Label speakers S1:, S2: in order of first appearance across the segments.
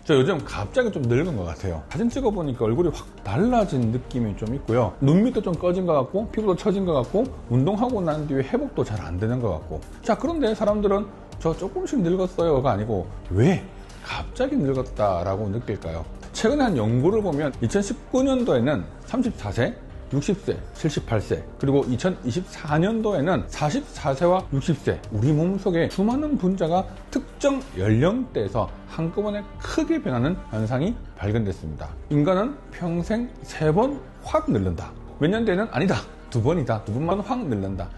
S1: 저 요즘 갑자기 좀 늙은 것 같아요. 사진 찍어보니까 얼굴이 확 달라진 느낌이 좀 있고요. 눈 밑도 좀 꺼진 것 같고 피부도 처진 것 같고 운동하고 난 뒤에 회복도 잘 안 되는 것 같고. 자, 그런데 사람들은 저 조금씩 늙었어요가 아니고 왜 갑자기 늙었다라고 느낄까요? 최근에 한 연구를 보면 2019년도에는 34세, 60세, 78세, 그리고 2024년도에는 44세와 60세, 우리 몸속에 수많은 분자가 특정 연령대에서 한꺼번에 크게 변하는 현상이 발견됐습니다. 인간은 평생 3번 확 늙는다. 몇 년 뒤에는 아니다, 2번이다, 2번만 확 늙는다.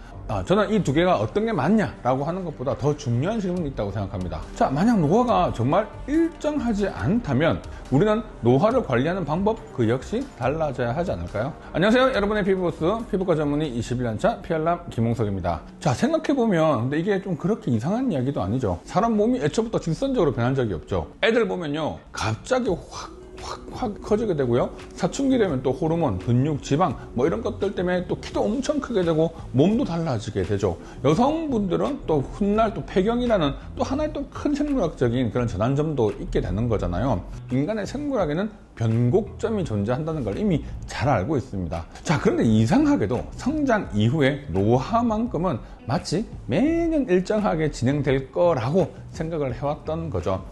S1: 저는 이 두 개가 어떤 게 맞냐라고 하는 것보다 더 중요한 질문이 있다고 생각합니다. 자, 만약 노화가 정말 일정하지 않다면 우리는 노화를 관리하는 방법 그 역시 달라져야 하지 않을까요? 안녕하세요, 여러분의 피부보스 피부과 전문의 21년차 피알람 김홍석입니다. 자, 생각해보면 근데 이게 좀 그렇게 이상한 이야기도 아니죠. 사람 몸이 애초부터 직선적으로 변한 적이 없죠. 애들 보면요, 갑자기 확 커지게 되고요. 사춘기 되면 또 호르몬, 근육, 지방 뭐 이런 것들 때문에 또 키도 엄청 크게 되고 몸도 달라지게 되죠. 여성분들은 또 훗날 또 폐경이라는 또 하나의 또 큰 생물학적인 그런 전환점도 있게 되는 거잖아요. 인간의 생물학에는 변곡점이 존재한다는 걸 이미 잘 알고 있습니다. 자, 그런데 이상하게도 성장 이후에 노화만큼은 마치 매년 일정하게 진행될 거라고 생각을 해왔던 거죠.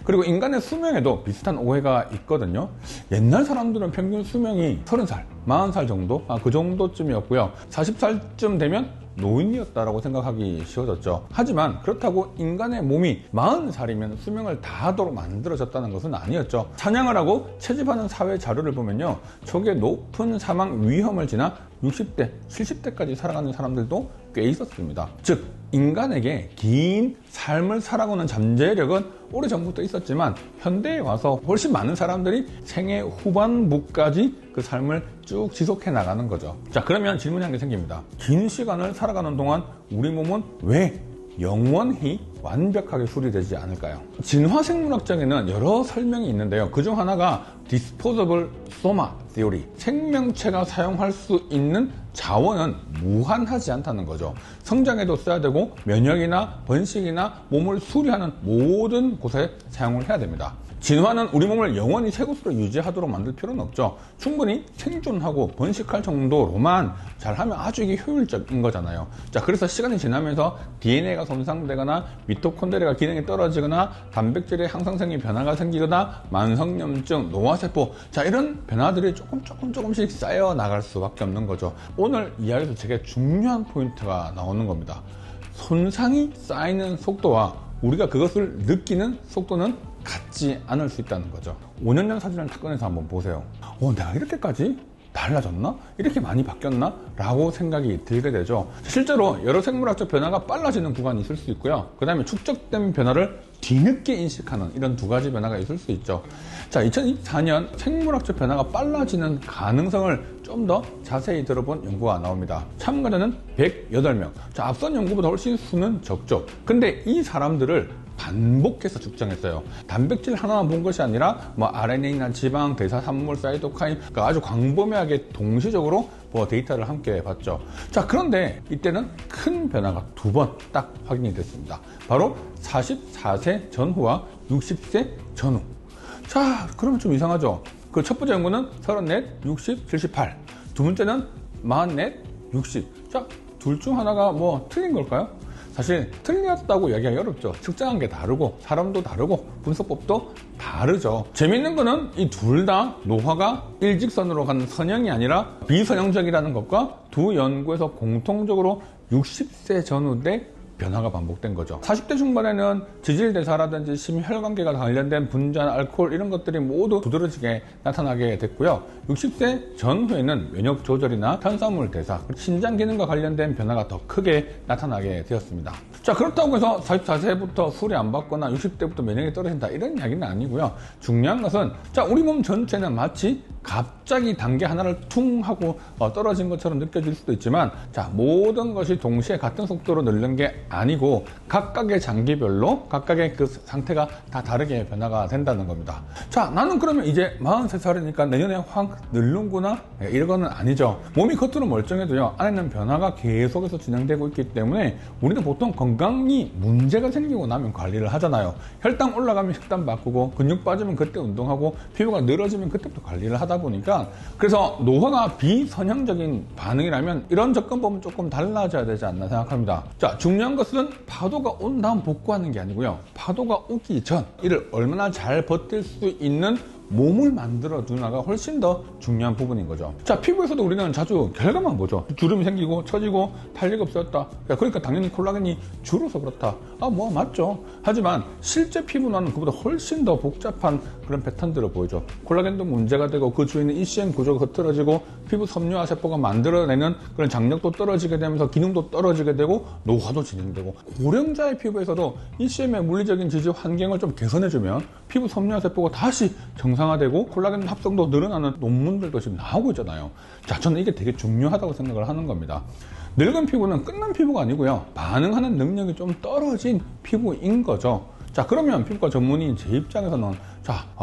S1: 그리고 인간의 수명에도 비슷한 오해가 있거든요. 옛날 사람들은 평균 수명이 30살, 40살 정도? 그 정도쯤이었고요. 40살쯤 되면 노인이었다라고 생각하기 쉬워졌죠. 하지만 그렇다고 인간의 몸이 40살이면 수명을 다하도록 만들어졌다는 것은 아니었죠. 사냥을 하고 채집하는 사회 자료를 보면요, 초기에 높은 사망 위험을 지나 60대, 70대까지 살아가는 사람들도 꽤 있었습니다. 즉, 인간에게 긴 삶을 살아가는 잠재력은 오래전부터 있었지만 현대에 와서 훨씬 많은 사람들이 생애 후반부까지 그 삶을 쭉 지속해 나가는 거죠. 자, 그러면 질문이 한 개 생깁니다. 긴 시간을 살아가는 동안 우리 몸은 왜 영원히 완벽하게 수리되지 않을까요? 진화생물학적에는 여러 설명이 있는데요. 그중 하나가 Disposable Soma Theory, 생명체가 사용할 수 있는 자원은 무한하지 않다는 거죠. 성장에도 써야 되고 면역이나 번식이나 몸을 수리하는 모든 곳에 사용을 해야 됩니다. 진화는 우리 몸을 영원히 새 곳으로 유지하도록 만들 필요는 없죠. 충분히 생존하고 번식할 정도로만 잘하면 아주 이게 효율적인 거잖아요. 자, 그래서 시간이 지나면서 DNA가 손상되거나 미토콘드리아가 기능이 떨어지거나 단백질의 항상성이 변화가 생기거나 만성염증, 노화세포, 자, 이런 변화들이 조금씩 쌓여 나갈 수밖에 없는 거죠. 오늘 이야기에서 되게 중요한 포인트가 나오는 겁니다. 손상이 쌓이는 속도와 우리가 그것을 느끼는 속도는 같지 않을 수 있다는 거죠. 5년 전 사진을 탁 꺼내서 한번 보세요. 내가 이렇게까지 달라졌나? 이렇게 많이 바뀌었나? 라고 생각이 들게 되죠. 실제로 여러 생물학적 변화가 빨라지는 구간이 있을 수 있고요. 그 다음에 축적된 변화를 뒤늦게 인식하는 이런 두 가지 변화가 있을 수 있죠. 자, 2024년 생물학적 변화가 빨라지는 가능성을 좀 더 자세히 들어본 연구가 나옵니다. 참가자는 108명. 자, 앞선 연구보다 훨씬 수는 적죠. 근데 이 사람들을 반복해서 측정했어요. 단백질 하나만 본 것이 아니라 RNA나 지방, 대사산물, 사이토카인, 아주 광범위하게 동시적으로 데이터를 함께 봤죠. 자, 그런데 이때는 큰 변화가 2번 딱 확인이 됐습니다. 바로 44세 전후와 60세 전후. 자, 그러면 좀 이상하죠. 그 첫 번째 연구는 34, 60, 78. 두 번째는 44, 60. 자, 둘 중 하나가 틀린 걸까요? 사실 틀렸다고 이야기하기 어렵죠. 측정한 게 다르고 사람도 다르고 분석법도 다르죠. 재밌는 거는 이 둘 다 노화가 일직선으로 가는 선형이 아니라 비선형적이라는 것과 두 연구에서 공통적으로 60세 전후 때 변화가 반복된 거죠. 40대 중반에는 지질대사라든지 심혈관계가 관련된 분자, 알코올 이런 것들이 모두 두드러지게 나타나게 됐고요. 60세 전후에는 면역 조절이나 탄수화물 대사, 신장 기능과 관련된 변화가 더 크게 나타나게 되었습니다. 자, 그렇다고 해서 44세부터 수리 안 받거나 60대부터 면역이 떨어진다 이런 이야기는 아니고요. 중요한 것은 자, 우리 몸 전체는 마치 갑자기 단계 하나를 퉁 하고 떨어진 것처럼 느껴질 수도 있지만 자, 모든 것이 동시에 같은 속도로 늘는 게 아니고 각각의 장기별로 각각의 그 상태가 다 다르게 변화가 된다는 겁니다. 자, 나는 그러면 이제 43살이니까 내년에 확 늙는구나? 이거는 아니죠. 몸이 겉으로 멀쩡해도요, 안에는 변화가 계속해서 진행되고 있기 때문에 우리는 보통 건강이 문제가 생기고 나면 관리를 하잖아요. 혈당 올라가면 식단 바꾸고, 근육 빠지면 그때 운동하고, 피부가 늘어지면 그때부터 관리를 하다 보니까, 그래서 노화가 비선형적인 반응이라면 이런 접근법은 조금 달라져야 되지 않나 생각합니다. 자, 중요한 것은 파도가 온 다음 복구하는 게 아니고요, 파도가 오기 전 이를 얼마나 잘 버틸 수 있는 몸을 만들어 두나가 훨씬 더 중요한 부분인 거죠. 자, 피부에서도 우리는 자주 결과만 보죠. 주름이 생기고 처지고 탄력이 없어졌다. 그러니까 당연히 콜라겐이 줄어서 그렇다. 뭐 맞죠. 하지만 실제 피부는 그보다 훨씬 더 복잡한 그런 패턴들을 보이죠. 콜라겐도 문제가 되고 그 주위에 있는 ECM 구조가 흐트러지고 피부 섬유화 세포가 만들어내는 그런 장력도 떨어지게 되면서 기능도 떨어지게 되고 노화도 진행되고, 고령자의 피부에서도 ECM의 물리적인 지지 환경을 좀 개선해주면 피부 섬유화 세포가 다시 정상화되고 콜라겐 합성도 늘어나는 논문들도 지금 나오고 있잖아요. 자, 저는 이게 되게 중요하다고 생각을 하는 겁니다. 늙은 피부는 끝난 피부가 아니고요, 반응하는 능력이 좀 떨어진 피부인 거죠. 자, 그러면 피부과 전문의인 제 입장에서는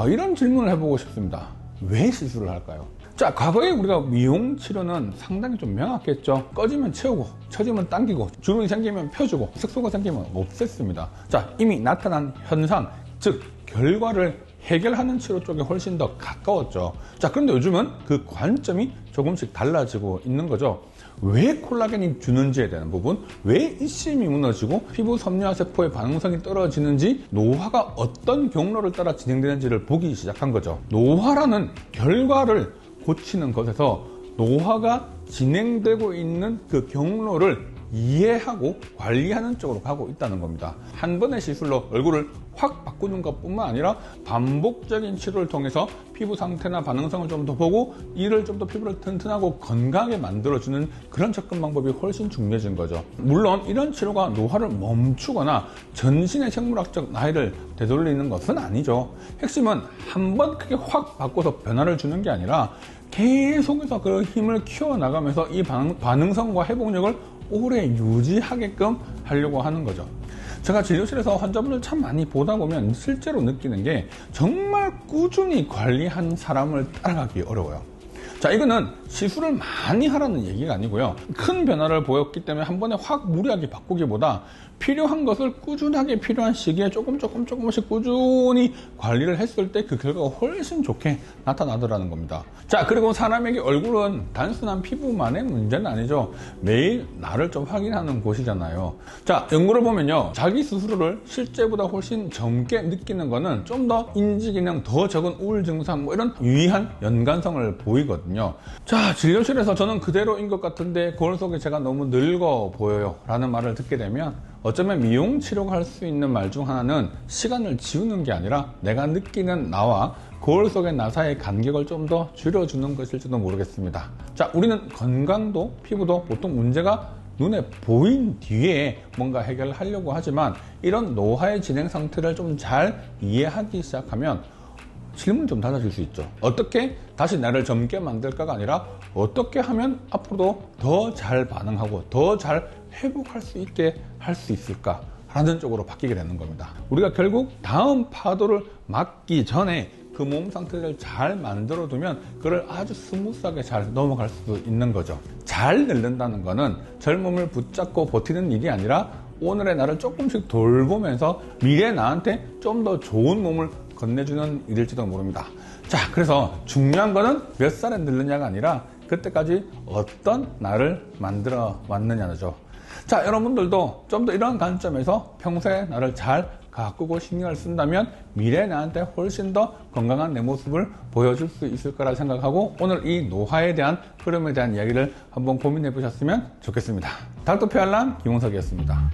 S1: 이런 질문을 해보고 싶습니다. 왜 시술을 할까요? 자, 과거에 우리가 미용 치료는 상당히 좀 명확했죠. 꺼지면 채우고, 처지면 당기고, 주름이 생기면 펴주고, 색소가 생기면 없앴습니다. 자, 이미 나타난 현상, 즉 결과를 해결하는 치료 쪽에 훨씬 더 가까웠죠. 자, 그런데 요즘은 그 관점이 조금씩 달라지고 있는 거죠. 왜 콜라겐이 주는지에 대한 부분, 왜 ECM이 무너지고 피부 섬유화 세포의 반응성이 떨어지는지, 노화가 어떤 경로를 따라 진행되는지를 보기 시작한 거죠. 노화라는 결과를 고치는 것에서 노화가 진행되고 있는 그 경로를 이해하고 관리하는 쪽으로 가고 있다는 겁니다. 한 번의 시술로 얼굴을 확 바꾸는 것뿐만 아니라 반복적인 치료를 통해서 피부 상태나 반응성을 좀 더 보고 이를 좀 더 피부를 튼튼하고 건강하게 만들어주는 그런 접근 방법이 훨씬 중요해진 거죠. 물론 이런 치료가 노화를 멈추거나 전신의 생물학적 나이를 되돌리는 것은 아니죠. 핵심은 한 번 크게 확 바꿔서 변화를 주는 게 아니라 계속해서 그 힘을 키워나가면서 이 반응성과 회복력을 오래 유지하게끔 하려고 하는 거죠. 제가 진료실에서 환자분들 참 많이 보다 보면 실제로 느끼는 게, 정말 꾸준히 관리한 사람을 따라가기 어려워요. 자, 이거는 시술을 많이 하라는 얘기가 아니고요, 큰 변화를 보였기 때문에 한 번에 확 무리하게 바꾸기보다 필요한 것을 꾸준하게 필요한 시기에 조금씩 꾸준히 관리를 했을 때 그 결과가 훨씬 좋게 나타나더라는 겁니다. 자, 그리고 사람에게 얼굴은 단순한 피부만의 문제는 아니죠. 매일 나를 좀 확인하는 곳이잖아요. 자, 연구를 보면요, 자기 스스로를 실제보다 훨씬 젊게 느끼는 거는 좀 더 인지기능 더 적은 우울 증상 이런 유의한 연관성을 보이거든요. 자, 진료실에서 저는 그대로인 것 같은데 거울 속에 제가 너무 늙어 보여요 라는 말을 듣게 되면, 어쩌면 미용 치료가 할 수 있는 말 중 하나는 시간을 지우는 게 아니라 내가 느끼는 나와 거울 속의 나 사이의 간격을 좀 더 줄여주는 것일지도 모르겠습니다. 자, 우리는 건강도 피부도 보통 문제가 눈에 보인 뒤에 뭔가 해결을 하려고 하지만, 이런 노화의 진행 상태를 좀 잘 이해하기 시작하면 질문 좀 달라질 수 있죠. 어떻게 다시 나를 젊게 만들까가 아니라 어떻게 하면 앞으로도 더 잘 반응하고 더 잘 회복할 수 있게 할 수 있을까 라는 쪽으로 바뀌게 되는 겁니다. 우리가 결국 다음 파도를 맞기 전에 그 몸 상태를 잘 만들어 두면 그걸 아주 스무스하게 잘 넘어갈 수 있는 거죠. 잘 늙는다는 거는 젊음을 붙잡고 버티는 일이 아니라 오늘의 나를 조금씩 돌보면서 미래 나한테 좀 더 좋은 몸을 건네주는 일일지도 모릅니다. 자, 그래서 중요한 거는 몇 살에 늙느냐가 아니라 그때까지 어떤 나를 만들어 왔느냐죠. 자, 여러분들도 좀 더 이런 관점에서 평소에 나를 잘 가꾸고 신경을 쓴다면 미래 나한테 훨씬 더 건강한 내 모습을 보여줄 수 있을 거라 생각하고, 오늘 이 노화에 대한 흐름에 대한 이야기를 한번 고민해 보셨으면 좋겠습니다. 닥터피알람 김홍석이었습니다.